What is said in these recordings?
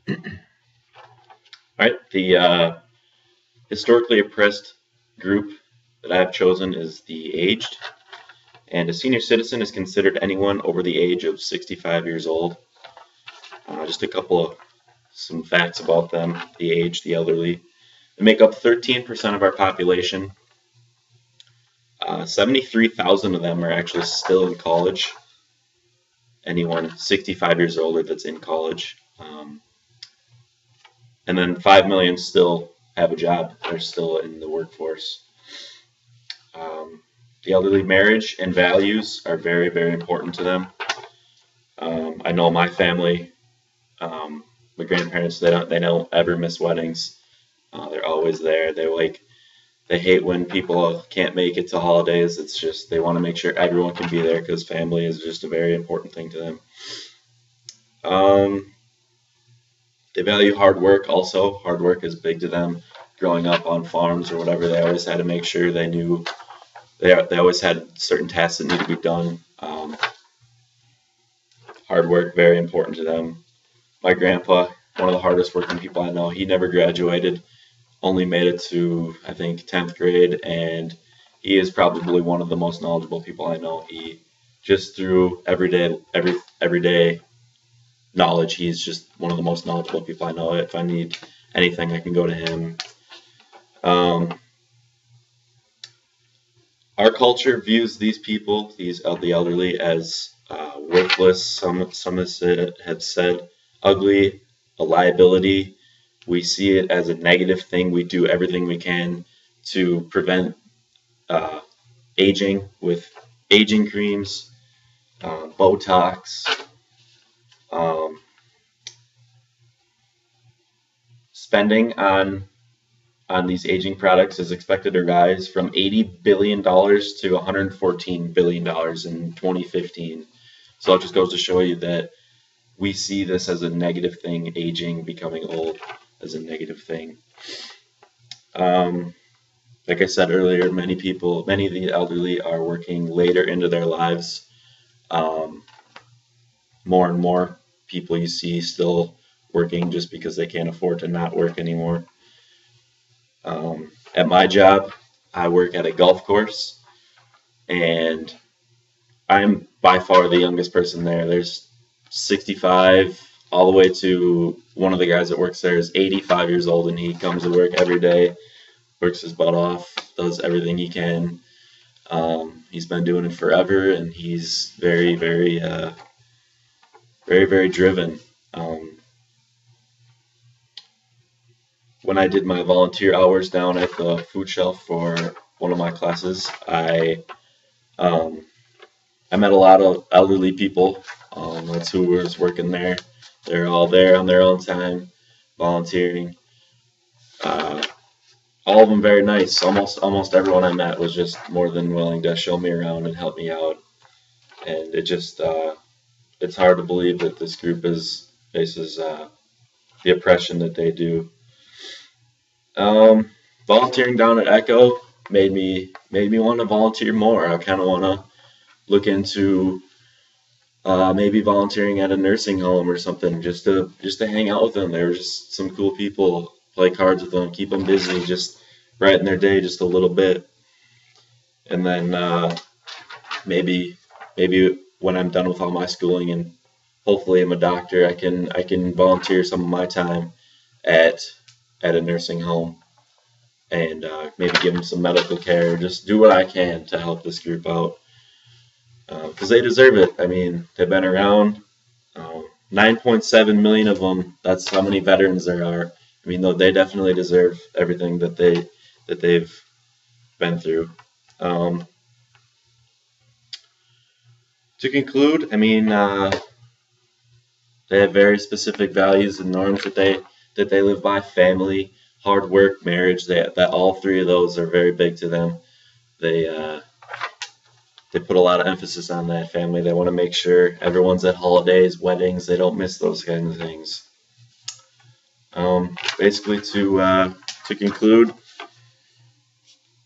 All right, the historically oppressed group that I've chosen is the aged, and a senior citizen is considered anyone over the age of 65 years old. Just a couple of some facts about them: the aged, the elderly. They make up 13% of our population. 73,000 of them are actually still in college. Anyone 65 years older that's in college. And then 5 million still have a job. They're still in the workforce. The elderly, marriage and values are very, very important to them. I know my family, my grandparents, they don't ever miss weddings. They're always there. They hate when people can't make it to holidays. It's just they want to make sure everyone can be there because family is just a very important thing to them. They value hard work also. Hard work is big to them. Growing up on farms or whatever, they always had to make sure they knew they always had certain tasks that need to be done. Hard work, very important to them. My grandpa, one of the hardest working people I know, he never graduated, only made it to, I think, 10th grade, and he is probably one of the most knowledgeable people I know. He just through everyday knowledge, he's just one of the most knowledgeable people I know. If I need anything, I can go to him. Our culture views these people, the elderly, as worthless. Some have said ugly, a liability. We see it as a negative thing. We do everything we can to prevent aging with aging creams, Botox. Spending on these aging products is expected to rise from $80 billion to $114 billion in 2015. So it just goes to show you that we see this as a negative thing, aging, becoming old as a negative thing. Like I said earlier, many of the elderly are working later into their lives. More and more people you see still working just because they can't afford to not work anymore. At my job, I work at a golf course, and I'm by far the youngest person there. There's 65 all the way to one of the guys that works there is 85 years old, and he comes to work every day, works his butt off, does everything he can. He's been doing it forever, and he's very, very, very, very driven. When I did my volunteer hours down at the food shelf for one of my classes, I met a lot of elderly people. That's who was working there. They're all there on their own time, volunteering. All of them very nice. Almost everyone I met was just more than willing to show me around and help me out. And it just it's hard to believe that this group faces the oppression that they do. Volunteering down at Echo made me want to volunteer more. I kind of want to look into maybe volunteering at a nursing home or something, just to hang out with them. They were just some cool people. Play cards with them, keep them busy, just brighten their day just a little bit. And then maybe when I'm done with all my schooling and hopefully I'm a doctor, I can volunteer some of my time at a nursing home and maybe give them some medical care. Just do what I can to help this group out because they deserve it. I mean, they've been around. 9.7 million of them. That's how many veterans there are. I mean, though, they definitely deserve everything that they've been through. To conclude, I mean, they have very specific values and norms that they live by: family, hard work, marriage. That all three of those are very big to them. They put a lot of emphasis on that family. They want to make sure everyone's at holidays, weddings. They don't miss those kinds of things. Basically, to conclude,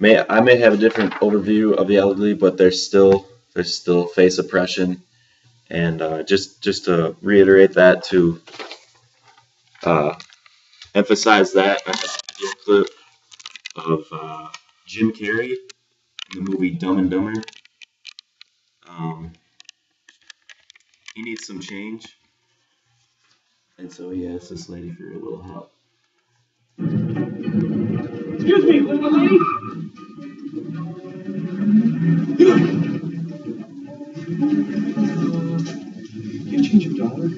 I may have a different overview of the elderly, but they still face oppression, And just to reiterate that, to emphasize that, I have a video clip of Jim Carrey in the movie Dumb and Dumber. He needs some change, and so he asked this lady for a little help. Excuse me, little lady. You change a dollar?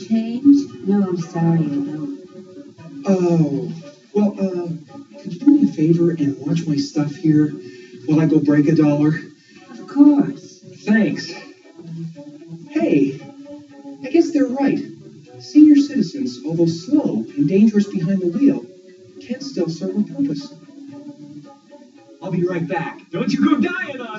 Change? No, I'm sorry, I don't. Oh, well, could you do me a favor and watch my stuff here while I go break a dollar? Of course. Thanks. Hey, I guess they're right. Senior citizens, although slow and dangerous behind the wheel, can still serve a purpose. I'll be right back. Don't you go dying on